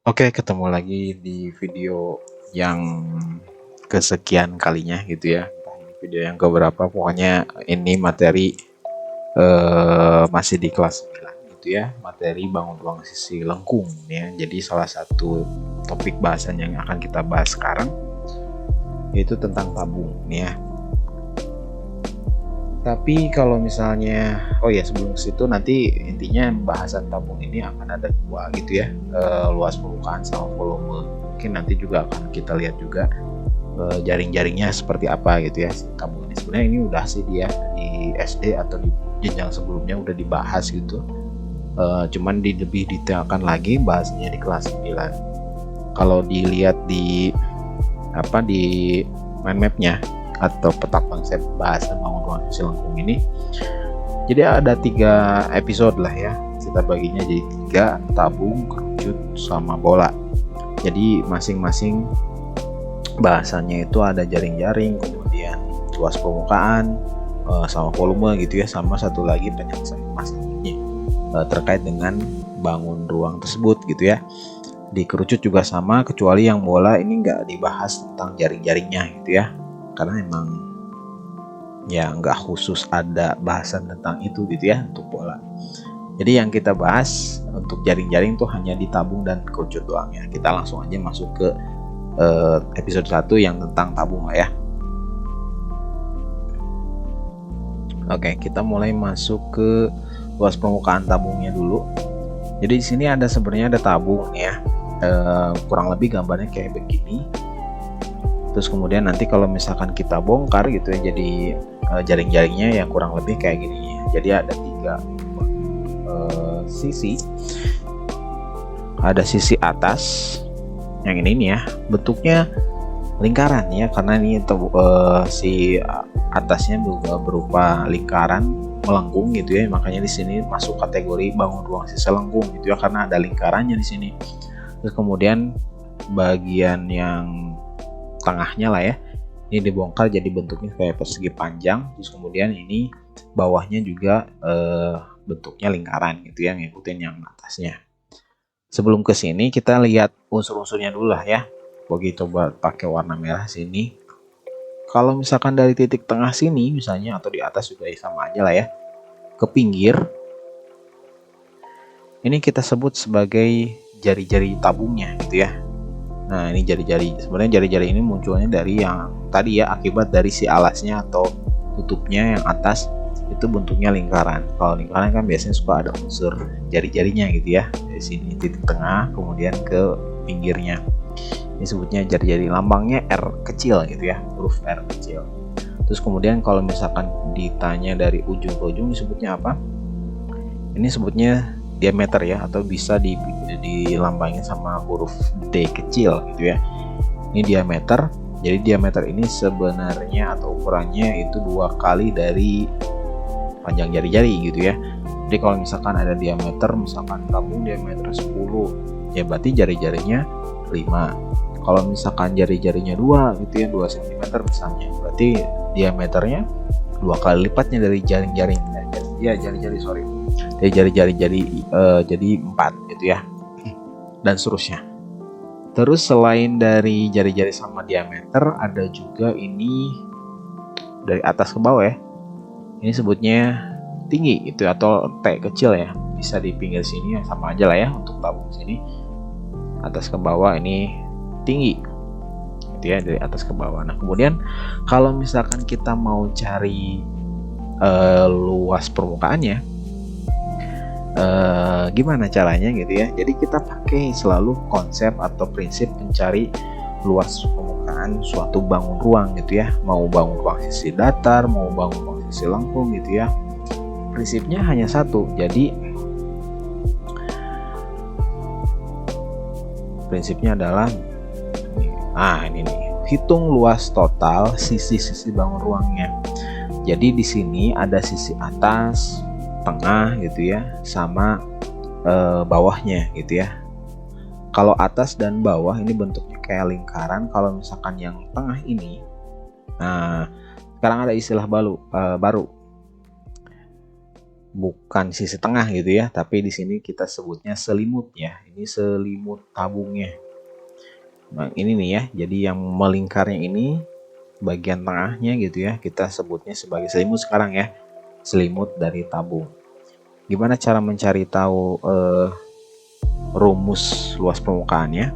Oke, ketemu lagi di video yang kesekian kalinya gitu ya. Entah ini video yang keberapa, pokoknya ini materi masih di kelas 9 gitu ya. Materi bangun ruang sisi lengkung ya. Jadi salah satu topik bahasan yang akan kita bahas sekarang yaitu tentang tabung nih ya. Tapi kalau misalnya, oh ya sebelum situ nanti intinya bahasan tabung ini akan ada dua gitu ya, luas permukaan sama volume. Mungkin nanti juga akan kita lihat juga jaring-jaringnya seperti apa gitu ya si tabung ini. Sebenarnya ini udah sih dia di SD atau di jenjang sebelumnya udah dibahas gitu. Cuman lebih detailkan lagi bahasnya di kelas 9. Kalau dilihat di mind mapnya atau peta konsep bahasan bangun ruang sisi lengkung ini, jadi ada 3 episode lah ya, kita baginya jadi 3: tabung, kerucut, sama bola. Jadi masing-masing bahasannya itu ada jaring-jaring, kemudian luas permukaan, sama volume gitu ya, sama satu lagi penyelesaian masalahnya terkait dengan bangun ruang tersebut gitu ya. Di kerucut juga sama, kecuali yang bola ini nggak dibahas tentang jaring-jaringnya gitu ya, karena emang ya nggak khusus ada bahasan tentang itu gitu ya untuk bola. Jadi yang kita bahas untuk jaring-jaring tuh hanya di tabung dan kerucut doang ya. Kita langsung aja masuk ke episode 1 yang tentang tabung lah ya. Oke, kita mulai masuk ke luas permukaan tabungnya dulu. Jadi di sini ada sebenarnya ada tabung ya. Kurang lebih gambarnya kayak begini. Terus kemudian nanti kalau misalkan kita bongkar gitu ya, jadi jaring-jaringnya yang kurang lebih kayak gini. Jadi ada 3 sisi. Ada sisi atas yang ini nih ya, bentuknya lingkaran ya, karena ini si atasnya juga berupa lingkaran melengkung gitu ya, makanya di sini masuk kategori bangun ruang sisi lengkung gitu ya, karena ada lingkarannya di sini. Terus kemudian bagian yang tengahnya lah ya, ini dibongkar jadi bentuknya kayak persegi panjang. Terus kemudian ini bawahnya juga bentuknya lingkaran gitu ya, ngikutin yang atasnya. Sebelum ke sini kita lihat unsur-unsurnya dulu lah ya. Bagi coba pakai warna merah sini. Kalau misalkan dari titik tengah sini misalnya, atau di atas juga sama aja lah ya, ke pinggir, ini kita sebut sebagai jari-jari tabungnya gitu ya. Nah ini jari-jari, sebenarnya jari-jari ini munculnya dari yang tadi ya, akibat dari si alasnya atau tutupnya yang atas itu bentuknya lingkaran. Kalau lingkaran kan biasanya suka ada unsur jari-jarinya gitu ya, dari sini titik tengah kemudian ke pinggirnya. Ini sebutnya jari-jari, lambangnya R kecil gitu ya, huruf R kecil. Terus kemudian kalau misalkan ditanya dari ujung ke ujung disebutnya apa? Ini sebutnya diameter ya, atau bisa dilambangin sama huruf D kecil gitu ya. Ini diameter. Jadi diameter ini sebenarnya atau ukurannya itu 2 kali dari panjang jari-jari gitu ya. Jadi kalau misalkan ada diameter, misalkan tabung diameter 10, ya berarti jari-jarinya 5. Kalau misalkan jari-jarinya 2 gitu ya, 2 cm misalnya, berarti diameternya 2 kali lipatnya dari jaring-jaring. Ya jari-jari, sorry, dari jari-jari jadi 4 gitu ya, dan seterusnya. Terus selain dari jari-jari sama diameter, ada juga ini dari atas ke bawah ya. Ini sebutnya tinggi itu atau T kecil ya. Bisa di pinggir sini ya, sama aja lah ya untuk tabung sini. Atas ke bawah ini tinggi gitu ya, dari atas ke bawah. Nah kemudian kalau misalkan kita mau cari luas permukaannya, gimana caranya gitu ya. Jadi kita pakai selalu konsep atau prinsip mencari luas permukaan suatu bangun ruang gitu ya, mau bangun ruang sisi datar, mau bangun ruang sisi lengkung gitu ya. Prinsipnya hanya satu, jadi prinsipnya adalah ini nih, hitung luas total sisi-sisi bangun ruangnya. Jadi di sini ada sisi atas, tengah gitu ya, sama bawahnya gitu ya. Kalau atas dan bawah ini bentuknya kayak lingkaran. Kalau misalkan yang tengah ini, nah sekarang ada istilah baru. bukan sisi tengah gitu ya, tapi di sini kita sebutnya selimut ya. Ini selimut tabungnya. Nah, ini nih ya. Jadi yang melingkarnya ini bagian tengahnya gitu ya, kita sebutnya sebagai selimut sekarang ya. Selimut dari tabung. Gimana cara mencari tahu rumus luas permukaannya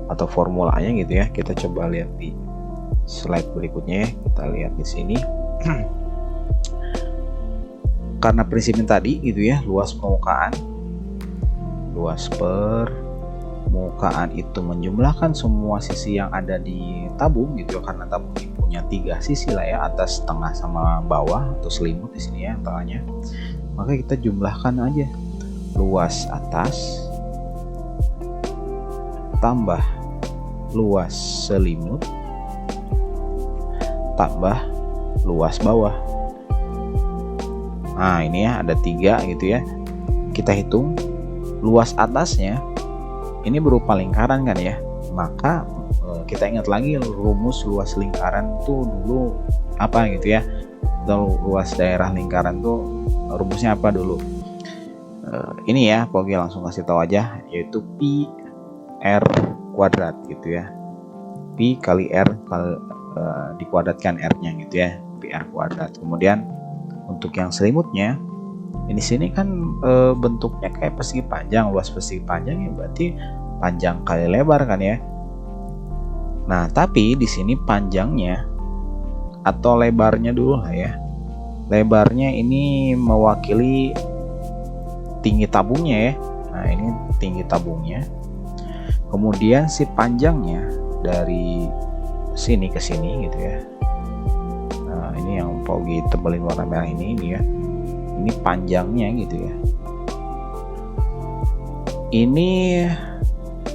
atau formulanya gitu ya? Kita coba lihat di slide berikutnya ya. Kita lihat di sini. Karena prinsipnya tadi gitu ya, luas permukaan itu menjumlahkan semua sisi yang ada di tabung gitu ya, karena tabung ini punya 3 sisi lah ya, atas, tengah, sama bawah atau selimut di sini ya tengahnya. Maka kita jumlahkan aja luas atas tambah luas selimut tambah luas bawah. Nah ini ya ada 3 gitu ya. Kita hitung luas atasnya ini berupa lingkaran kan ya. Maka kita ingat lagi rumus luas lingkaran tuh dulu apa gitu ya. Atau luas daerah lingkaran tuh rumusnya apa dulu. Ini ya pokoknya langsung kasih tahu aja, yaitu pi r kuadrat gitu ya. Pi kali r dikuadratkan r-nya gitu ya. Pi r kuadrat. Kemudian untuk yang selimutnya ini sini kan bentuknya kayak persegi panjang, luas persegi panjang ya, berarti panjang kali lebar kan ya. Nah tapi di sini panjangnya atau lebarnya dulu lah ya. Lebarnya ini mewakili tinggi tabungnya ya. Nah ini tinggi tabungnya. Kemudian si panjangnya dari sini ke sini gitu ya. Nah ini yang Pogi tebelin warna merah ini ya. Ini panjangnya gitu ya. Ini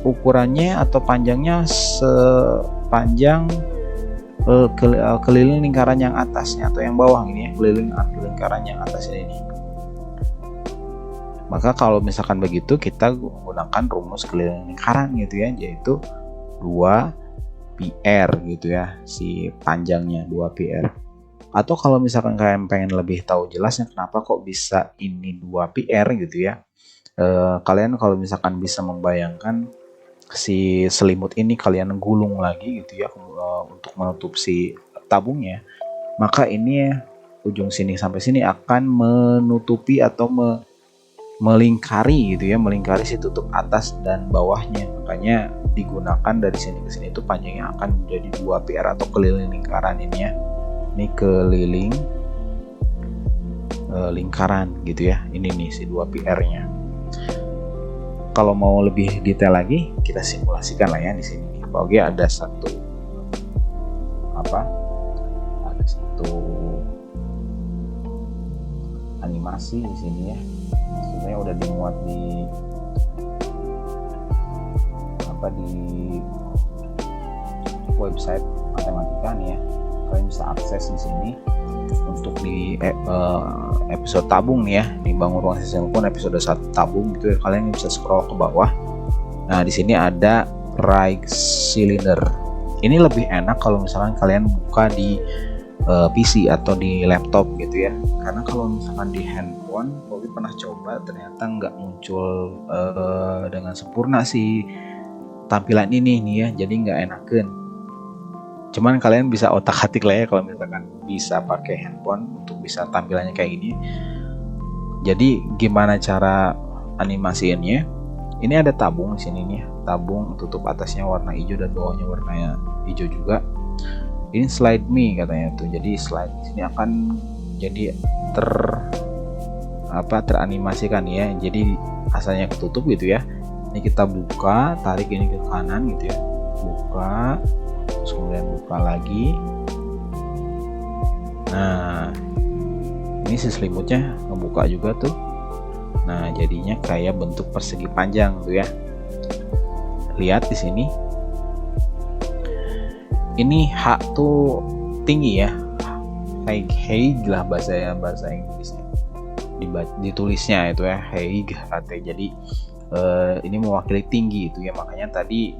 ukurannya atau panjangnya sepanjang keliling lingkaran yang atasnya atau yang bawah ini ya, keliling lingkaran yang atas ini. Maka kalau misalkan begitu kita gunakan rumus keliling lingkaran gitu ya, yaitu 2πr gitu ya, si panjangnya 2πr. Atau kalau misalkan kalian pengen lebih tahu jelasnya kenapa kok bisa ini 2πr gitu ya, kalian kalau misalkan bisa membayangkan si selimut ini kalian gulung lagi gitu ya untuk menutup si tabungnya, maka ini ujung sini sampai sini akan menutupi atau melingkari gitu ya, melingkari si tutup atas dan bawahnya. Makanya digunakan dari sini ke sini itu panjangnya akan menjadi 2πr atau keliling lingkaran ini ya. Ini keliling lingkaran gitu ya. Ini nih si 2πr-nya. Kalau mau lebih detail lagi, kita simulasikan lah ya di sini. Oke, ada satu animasi di sini ya. Sebenarnya udah dimuat di website matematika nih ya. Kalian bisa akses di sini untuk di episode tabung nih ya, di bangun ruang sistem pun episode 1 tabung gitu ya. Kalian bisa scroll ke bawah. Nah di sini ada right cylinder. Ini lebih enak kalau misalkan kalian buka di PC atau di laptop gitu ya, karena kalau misalkan di handphone, Bobby pernah coba ternyata nggak muncul dengan sempurna sih tampilan ini nih ya, jadi nggak enakan. Cuman kalian bisa otak-atik lah ya kalau misalkan bisa pakai handphone untuk bisa tampilannya kayak gini. Jadi gimana cara animasiinnya? Ini ada tabung di sini nih, tabung tutup atasnya warna hijau dan bawahnya warna hijau juga. Ini slide me katanya tuh. Jadi slide di sini akan jadi teranimasikan ya. Jadi asalnya ketutup gitu ya. Ini kita buka, tarik ini ke kanan gitu ya. Buka, terus kemudian buka lagi. Nah, ini si selimutnya ngebuka juga tuh. Nah, jadinya kayak bentuk persegi panjang tuh ya. Lihat di sini. Ini H tuh tinggi ya. High lah bahasa Inggrisnya. Ditulisnya itu ya, high HT. Jadi ini mewakili tinggi itu ya. Makanya tadi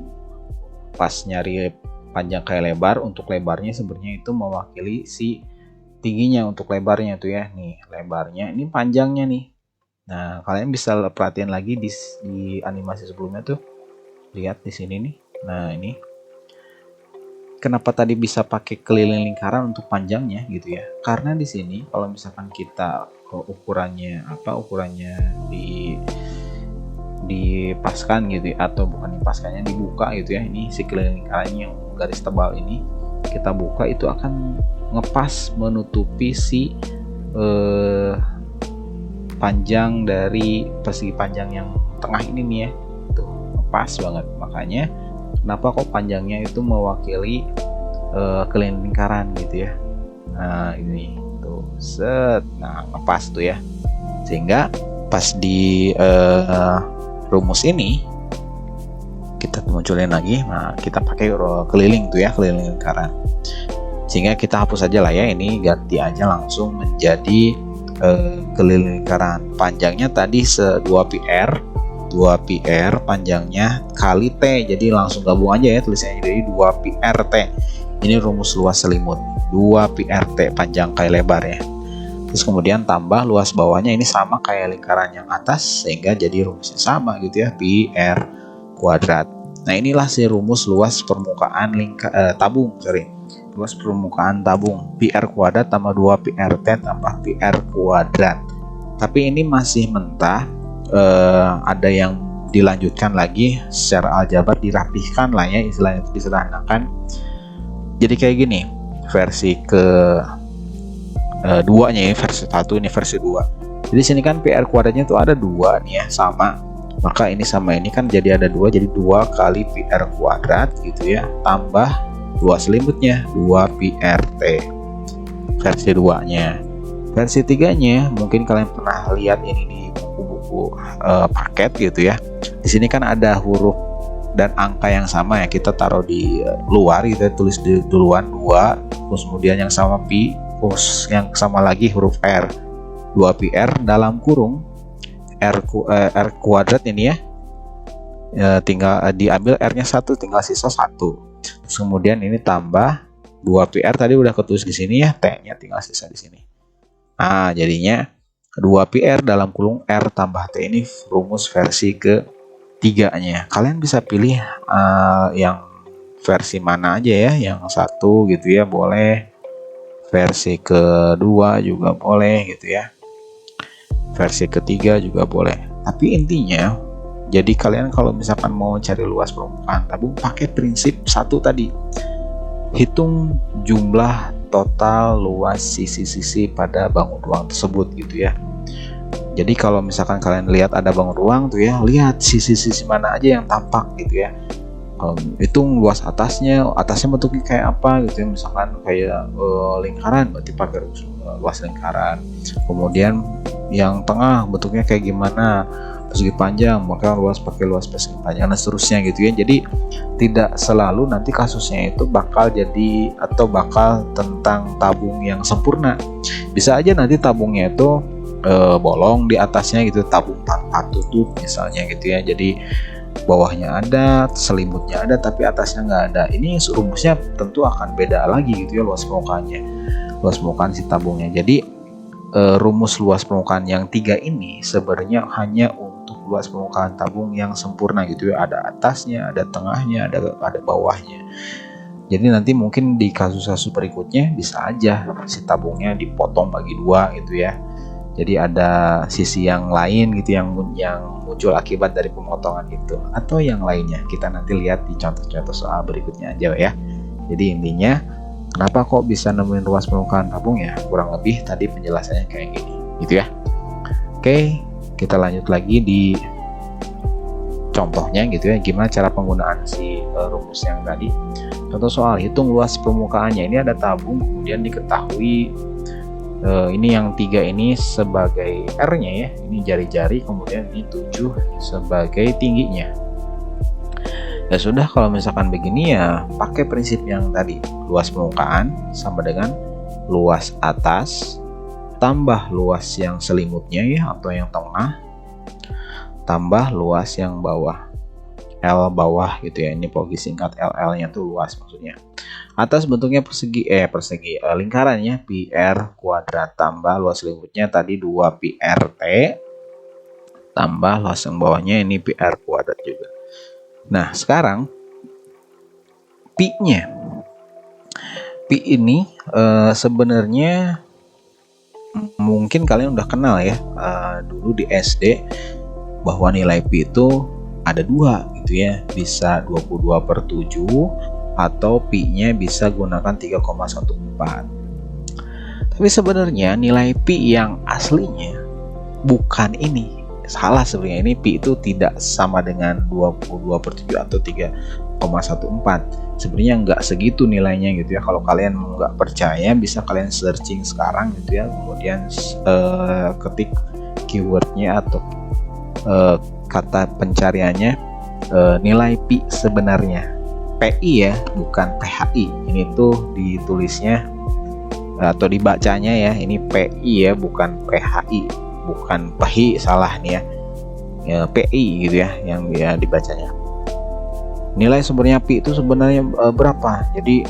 pas nyari panjang kayak lebar, untuk lebarnya sebenarnya itu mewakili si tingginya untuk lebarnya tuh ya. Nih lebarnya, ini panjangnya nih. Nah kalian bisa perhatian lagi di animasi sebelumnya tuh, lihat di sini nih. Nah ini kenapa tadi bisa pakai keliling lingkaran untuk panjangnya gitu ya, karena di sini kalau misalkan kita ukurannya dipaskan gitu ya, atau bukan dipaskannya, dibuka gitu ya, ini si keliling lingkarannya yang garis tebal ini kita buka, itu akan ngepas menutupi si panjang dari persegi panjang yang tengah ini nih ya, tuh ngepas banget. Makanya kenapa kok panjangnya itu mewakili keliling lingkaran gitu ya. Nah ini tuh set, nah ngepas tuh ya, sehingga pas di rumus ini kita munculin lagi. Nah kita pakai keliling tuh ya, keliling lingkaran, sehingga kita hapus aja lah ya, ini ganti aja langsung menjadi keliling lingkaran. Panjangnya tadi 2πr panjangnya kali T, jadi langsung gabung aja ya tulisannya, jadi 2πrt. Ini rumus luas selimut, 2πrt panjang kali lebar ya. Terus kemudian tambah luas bawahnya, ini sama kayak lingkaran yang atas, sehingga jadi rumusnya sama gitu ya, πr kuadrat. Nah inilah si rumus luas permukaan luas permukaan tabung, πr kuadrat tambah 2πrt tambah πr kuadrat. Tapi ini masih mentah, ada yang dilanjutkan lagi secara aljabar, dirapihkan lah ya, istilahnya disederhanakan. Jadi kayak gini versi ke duanya ya, versi 1 ini versi 2. Jadi sini kan PR kuadratnya tuh ada 2 nih ya, sama, maka ini sama ini kan jadi ada 2, jadi 2 kali PR kuadrat gitu ya, tambah luas selimutnya 2πrt versi 2 nya. Versi 3 nya mungkin kalian pernah lihat ini di buku-buku paket gitu ya. Di sini kan ada huruf dan angka yang sama ya, kita taruh di luar, kita tulis di duluan 2, terus kemudian yang sama pi, terus yang sama lagi huruf r, 2πr dalam kurung r kuadrat ini ya, tinggal diambil r nya 1, tinggal sisa 1. Terus kemudian ini tambah 2πr tadi udah ketulis di sini ya, t nya tinggal sisa di sini. Nah jadinya 2πr dalam kurung r tambah t, ini rumus versi ke 3-nya. Kalian bisa pilih yang versi mana aja ya, yang 1 gitu ya boleh, versi kedua juga boleh gitu ya, versi ketiga juga boleh. Tapi intinya, jadi kalian kalau misalkan mau cari luas permukaan tabung, pakai prinsip 1 tadi, hitung jumlah total luas sisi-sisi pada bangun ruang tersebut gitu ya. Jadi kalau misalkan kalian lihat ada bangun ruang tuh ya, lihat sisi-sisi mana aja yang tampak gitu ya. Hitung luas atasnya bentuknya kayak apa gitu ya, misalkan kayak lingkaran, berarti pakai luas lingkaran. Kemudian yang tengah bentuknya kayak gimana, persegi panjang, maka pakai luas persegi panjang, dan seterusnya gitu ya. Jadi tidak selalu nanti kasusnya itu bakal jadi atau bakal tentang tabung yang sempurna. Bisa aja nanti tabungnya itu bolong di atasnya gitu, tabung tanpa tutup misalnya gitu ya, jadi bawahnya ada, selimutnya ada, tapi atasnya nggak ada. Ini rumusnya tentu akan beda lagi gitu ya, luas permukaan si tabungnya. Jadi rumus luas permukaan yang 3 ini sebenarnya hanya untuk luas permukaan tabung yang sempurna gitu ya, ada atasnya, ada tengahnya, ada bawahnya. Jadi nanti mungkin di kasus-kasus berikutnya bisa aja si tabungnya dipotong bagi 2 gitu ya. Jadi ada sisi yang lain gitu yang muncul akibat dari pemotongan itu, atau yang lainnya. Kita nanti lihat di contoh-contoh soal berikutnya aja ya. Jadi intinya, kenapa kok bisa nemuin luas permukaan tabung ya? Kurang lebih tadi penjelasannya kayak gini, gitu ya. Oke, kita lanjut lagi di contohnya gitu ya. Gimana cara penggunaan si rumus yang tadi? Contoh soal, hitung luas permukaannya. Ini ada tabung, kemudian diketahui ini yang 3 ini sebagai R-nya ya, ini jari-jari, kemudian ini 7 sebagai tingginya. Ya sudah, kalau misalkan begini ya pakai prinsip yang tadi, luas permukaan sama dengan luas atas tambah luas yang selimutnya ya, atau yang tengah, tambah luas yang bawah, L bawah gitu ya. Ini pogi singkat LL nya tuh luas maksudnya. Atas bentuknya lingkarannya pi r kuadrat tambah luas lingkupnya tadi 2 pi r t tambah luas yang bawahnya ini pi r kuadrat juga. Nah, sekarang pi-nya. Pi ini sebenarnya mungkin kalian udah kenal ya, dulu di SD bahwa nilai pi itu ada 2 gitu ya, bisa 22/7 atau pi-nya bisa gunakan 3,14. Tapi sebenarnya nilai pi yang aslinya bukan ini. Salah sebenarnya, ini pi itu tidak sama dengan 22/7 atau 3,14. Sebenarnya nggak segitu nilainya gitu ya. Kalau kalian nggak percaya bisa kalian searching sekarang gitu ya, kemudian ketik keywordnya atau kata pencariannya nilai pi sebenarnya. PI ya, bukan PHI. Ini tuh ditulisnya atau dibacanya ya, ini PI ya, bukan PHI, bukan PHI, salah nih ya, PI gitu ya yang dia dibacanya. Nilai sumbernya pi itu sebenarnya berapa? Jadi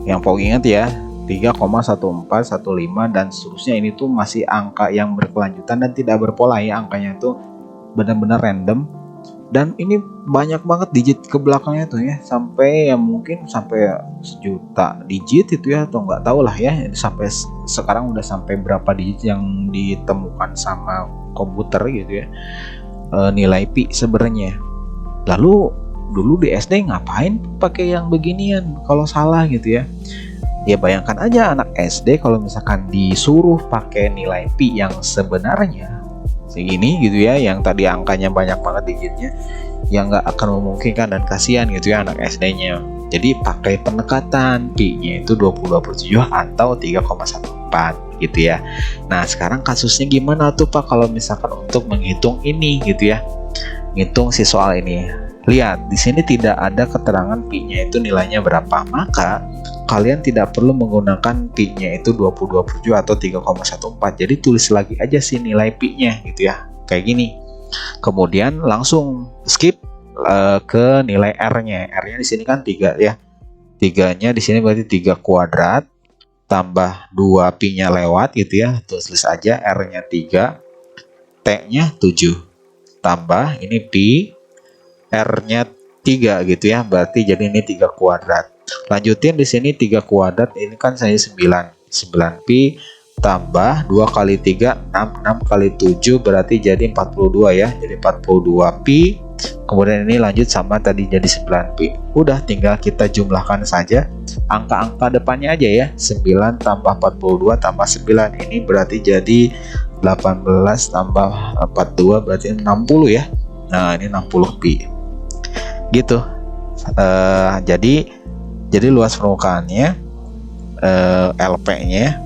yang Pogi ingat ya, 3,1415 dan seterusnya. Ini tuh masih angka yang berkelanjutan dan tidak berpola ya, angkanya tuh benar-benar random. Dan ini banyak banget digit ke belakangnya tuh ya, sampai ya mungkin sampai 1.000.000 digit itu ya, atau nggak tahu lah ya, sampai sekarang udah sampai berapa digit yang ditemukan sama komputer gitu ya, nilai pi sebenarnya. Lalu dulu di SD ngapain pakai yang beginian kalau salah gitu ya? Ya bayangkan aja anak SD kalau misalkan disuruh pakai nilai pi yang sebenarnya segini gitu ya, yang tadi angkanya banyak banget digitnya, yang nggak akan memungkinkan dan kasihan gitu ya anak SD-nya. Jadi pakai pendekatan pi-nya itu 22/7 atau 3,14 gitu ya. Nah, sekarang kasusnya gimana tuh Pak kalau misalkan untuk menghitung ini gitu ya, ngitung si soal ini. Lihat di sini tidak ada keterangan pi-nya itu nilainya berapa, maka kalian tidak perlu menggunakan pi-nya itu 22/7 atau 3,14. Jadi tulis lagi aja sih nilai pi-nya gitu ya, kayak gini. Kemudian langsung skip ke nilai r-nya. R-nya di sini kan 3 ya. 3-nya di sini berarti 3 kuadrat tambah 2 pi-nya lewat gitu ya. Tulis aja r-nya 3, t-nya 7. Tambah ini pi, r-nya 3 gitu ya. Berarti jadi ini 3 kuadrat. Lanjutin di sini 3 kuadrat, ini kan saya 9 pi tambah 2 kali 3 6 kali 7 berarti jadi 42 ya. Jadi 42 pi. Kemudian ini lanjut sama tadi jadi 9 pi. Udah tinggal kita jumlahkan saja angka-angka depannya aja ya. 9 tambah 42 tambah 9 ini berarti jadi 18 tambah 42 berarti 60 ya. Nah, ini 60 pi. Gitu. Jadi luas permukaannya LP-nya,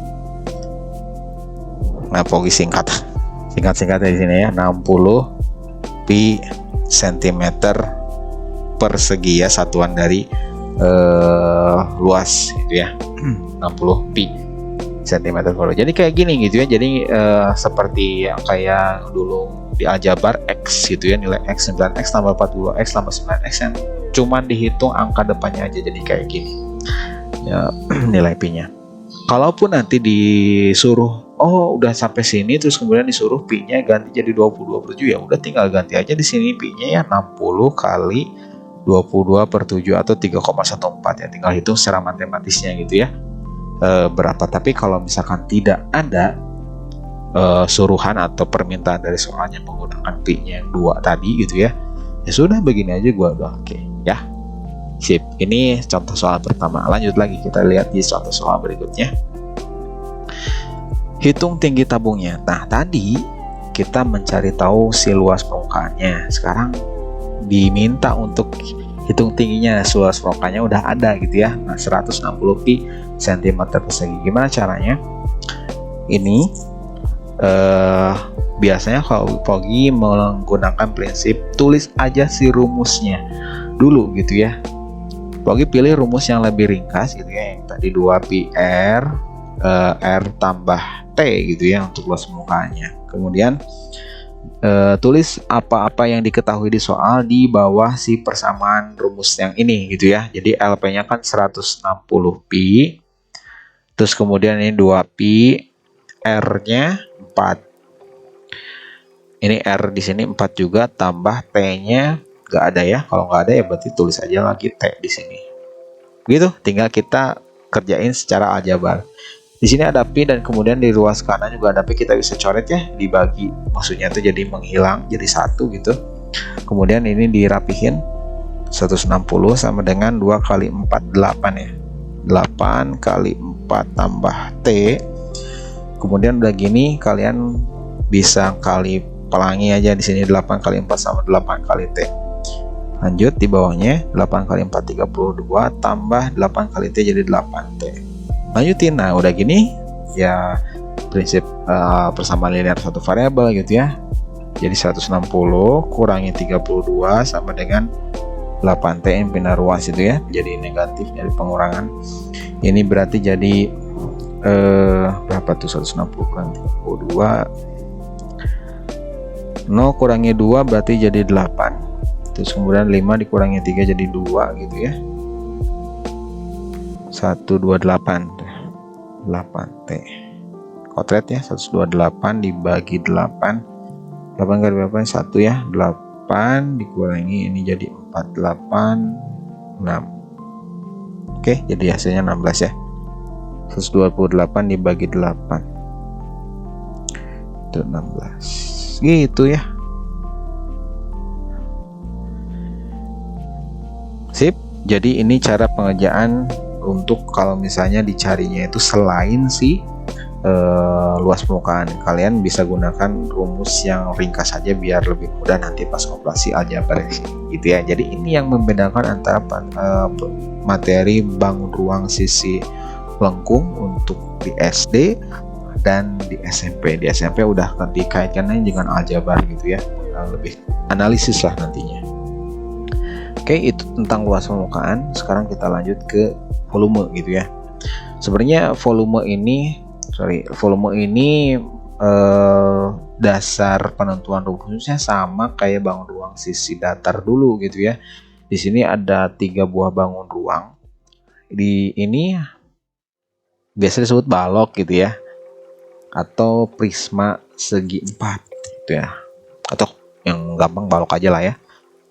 nah Pogi singkat-singkatnya di sini ya, 60 pi cm persegi ya, satuan dari luas gitu ya, 60 pi cm persegi. Jadi kayak gini gitu ya. Jadi seperti yang kayak dulu di aljabar X gitu ya, nilai X 9X tambah 42X tambah 9X yang cuman dihitung angka depannya aja, jadi kayak gini ya nilai pi-nya. Kalaupun nanti disuruh udah sampai sini terus kemudian disuruh pi-nya ganti jadi 22/7, ya udah tinggal ganti aja di sini pi-nya ya 60 kali 22/7 atau 3,14 ya, tinggal hitung secara matematisnya gitu ya berapa. Tapi kalau misalkan tidak ada suruhan atau permintaan dari soalnya menggunakan pi-nya yang 2 tadi gitu ya, ya sudah begini aja gua udah oke ya. Sip, ini contoh soal pertama. Lanjut lagi, kita lihat di contoh soal berikutnya. Hitung tinggi tabungnya. Nah, tadi kita mencari tahu si luas permukaannya. Sekarang diminta untuk hitung tingginya. Luas permukaannya udah ada gitu ya. Nah, 160 pi cm persegi. Gimana caranya? Ini biasanya kalau Pogi menggunakan prinsip tulis aja si rumusnya dulu gitu ya. Pogi pilih rumus yang lebih ringkas gitu ya, yang tadi 2 pi r r tambah t gitu ya untuk luas permukaannya. Kemudian tulis apa-apa yang diketahui di soal di bawah si persamaan rumus yang ini gitu ya. Jadi LP-nya kan 160pi. Terus kemudian ini 2pi, R-nya 4. Ini R di sini 4 juga, tambah T-nya nggak ada ya. Kalau nggak ada ya berarti tulis aja lagi T di sini. Gitu, tinggal kita kerjain secara aljabar. Di sini ada pi dan kemudian di ruas kanan juga ada pi, kita bisa coret ya, dibagi. Maksudnya itu jadi menghilang, jadi satu gitu. Kemudian ini dirapihin, 160 sama dengan 2 kali 4, 8 ya. 8 kali 4 tambah T. Kemudian udah gini, kalian bisa kali pelangi aja di sini, 8 kali 4 sama 8 kali T. Lanjut di bawahnya 8 kali 4 32 tambah 8 kali T jadi 8T. Lanjutin, nah udah gini ya, prinsip persamaan linear satu variabel gitu ya. Jadi 160 kurangi 32 sama dengan 8T yang pindah ruas itu ya, jadi negatif dari pengurangan. Ini berarti jadi berapa tuh, 160 kurangi 32, 0 kurangi 2 berarti jadi 8. Terus kemudian 5 dikurangi 3 jadi 2 gitu ya. 128 8T kotret ya, 128 dibagi 8 kali 8 1 ya, 8 dikurangi ini jadi 4 8 6. Oke, jadi hasilnya 16 ya. 128 dibagi 8 itu 16 gitu ya. Sip, jadi ini cara pengerjaan untuk kalau misalnya dicarinya itu selain si luas permukaan, kalian bisa gunakan rumus yang ringkas saja biar lebih mudah nanti pas operasi aljabar gitu ya. Jadi ini yang membedakan antara materi bangun ruang sisi lengkung untuk di SD dan di SMP. Di SMP udah dikaitkan dengan aljabar gitu ya, lebih analisis lah nantinya. Oke, itu tentang luas permukaan. Sekarang kita lanjut ke volume gitu ya. Sebenarnya volume ini dasar penentuan rumusnya sama kayak bangun ruang sisi datar dulu gitu ya. Di sini ada 3 buah bangun ruang. Di ini biasa disebut balok gitu ya, atau prisma segi 4 gitu ya, atau yang gampang balok aja lah ya.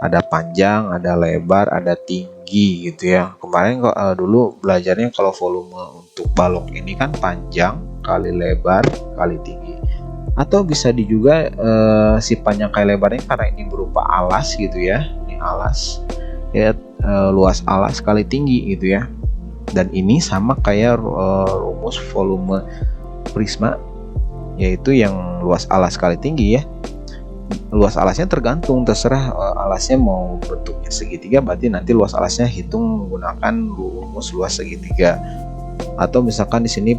Ada panjang, ada lebar, ada tinggi gitu ya. Kemarin dulu belajarnya kalau volume untuk balok ini kan panjang kali lebar kali tinggi. Atau bisa juga si panjang kali lebarnya karena ini berupa alas gitu ya. Ini alas ya, luas alas kali tinggi gitu ya. Dan ini sama kayak rumus volume prisma, yaitu yang luas alas kali tinggi ya. Luas alasnya tergantung, terserah alasnya mau bentuknya segitiga, berarti nanti luas alasnya hitung menggunakan rumus luas segitiga. Atau misalkan di sini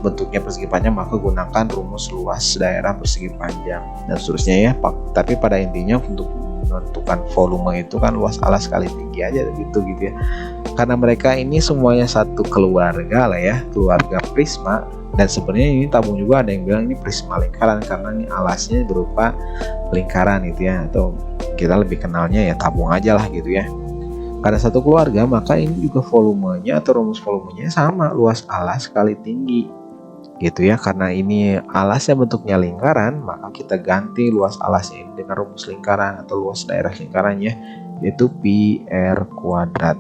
bentuknya persegi panjang, maka gunakan rumus luas daerah persegi panjang dan seterusnya ya. Tapi pada intinya untuk menentukan volume itu kan luas alas kali tinggi aja gitu ya. Karena mereka ini semuanya satu keluarga lah ya, keluarga prisma. Dan sebenarnya ini tabung juga ada yang bilang ini prisma lingkaran karena ini alasnya berupa lingkaran gitu ya, atau kita lebih kenalnya ya tabung aja lah gitu ya. Karena satu keluarga maka ini juga volumenya atau rumus volumenya sama, luas alas kali tinggi gitu ya. Karena ini alasnya bentuknya lingkaran, maka kita ganti luas alasnya ini dengan rumus lingkaran atau luas daerah lingkarannya, yaitu pi r kuadrat.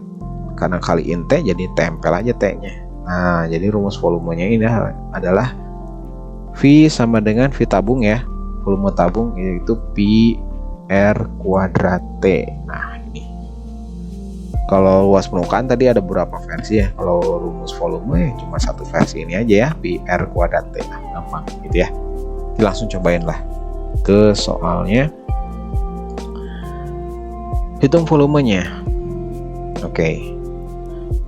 Karena kaliin T jadi tempel aja T-nya. Nah, jadi rumus volumenya ini adalah V sama dengan V tabung ya. Volume tabung yaitu pi r kuadrat T. Nah, ini. Kalau luas permukaan tadi ada beberapa versi ya. Kalau rumus volume cuma satu versi ini aja ya, pi r kuadrat T. Nah, gampang gitu ya. Jadi langsung cobain lah ke soalnya. Hitung volumenya. Oke.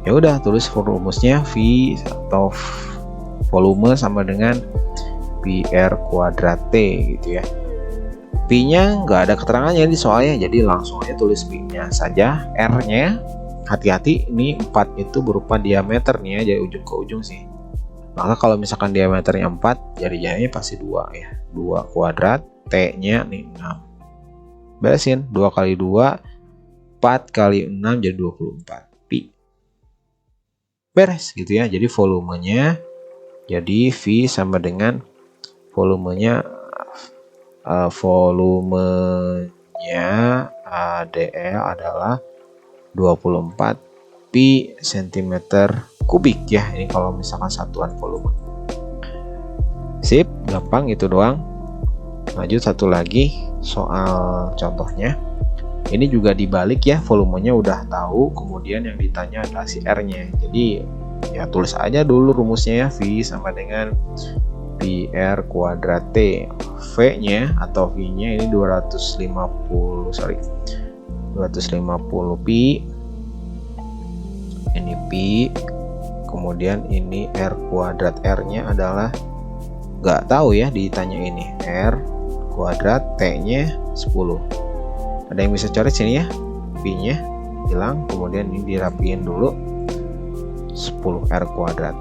Ya udah, tulis rumusnya V atau volume sama dengan pi r kuadrat T gitu ya. P-nya nggak ada keterangannya di soalnya, jadi langsung aja tulis P-nya saja. R-nya hati-hati, ini 4 itu berupa diameternya jadi ujung ke ujung sih. Maka kalau misalkan diameternya 4, jari-jarinya pasti 2 ya. 2 kuadrat T-nya nih 6. Beresin 2 kali 2 4 kali 6 jadi 24 pi. Beres gitu ya. Jadi volumenya jadi V sama dengan volumenya ADL adalah 24 pi cm kubik ya. Ini kalau misalkan satuan volume. Sip, gampang itu doang. Lanjut satu lagi soal contohnya. Ini juga dibalik ya, volumenya udah tahu, kemudian yang ditanya adalah si R-nya. Jadi ya tulis aja dulu rumusnya ya, V sama dengan PR kuadrat T. V-nya atau V-nya ini 250 pi. Ini pi. Kemudian ini R kuadrat, R-nya adalah nggak tahu ya, ditanya ini R kuadrat, T-nya 10. Ada yang bisa coret sini ya, P-nya hilang, kemudian ini dirapiin dulu 10 R kuadrat.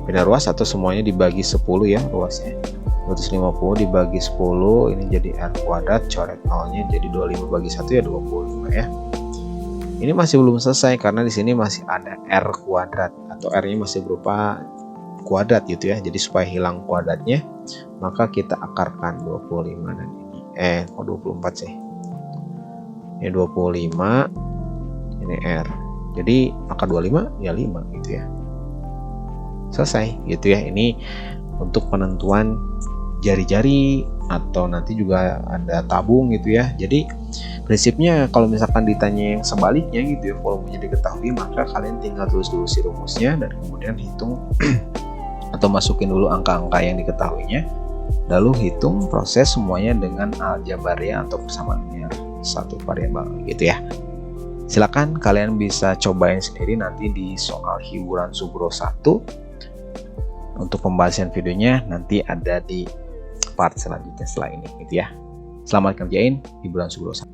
Beda ruas atau semuanya dibagi 10 ya ruasnya. 250 dibagi 10 ini jadi R kuadrat, coret nolnya jadi 25 bagi 1 ya 25 ya. Ini masih belum selesai karena di sini masih ada R kuadrat atau R-nya masih berupa kuadrat gitu ya. Jadi supaya hilang kuadratnya maka kita akarkan 25 dan ini 24 sih. Ini 25, ini R. Jadi akar 25 ya 5 gitu ya. Selesai gitu ya. Ini untuk penentuan jari-jari atau nanti juga ada tabung gitu ya. Jadi prinsipnya kalau misalkan ditanya yang sebaliknya gitu ya, volumenya diketahui, maka kalian tinggal tulis dulu si rumusnya dan kemudian hitung atau masukin dulu angka-angka yang diketahuinya, lalu hitung proses semuanya dengan aljabaria atau persamaan linear satu variabel gitu ya. Silakan kalian bisa cobain sendiri nanti di soal hiburan Subro 1. Untuk pembahasan videonya nanti ada di part selanjutnya setelah ini gitu ya. Selamat kerjain hiburan Subro 1.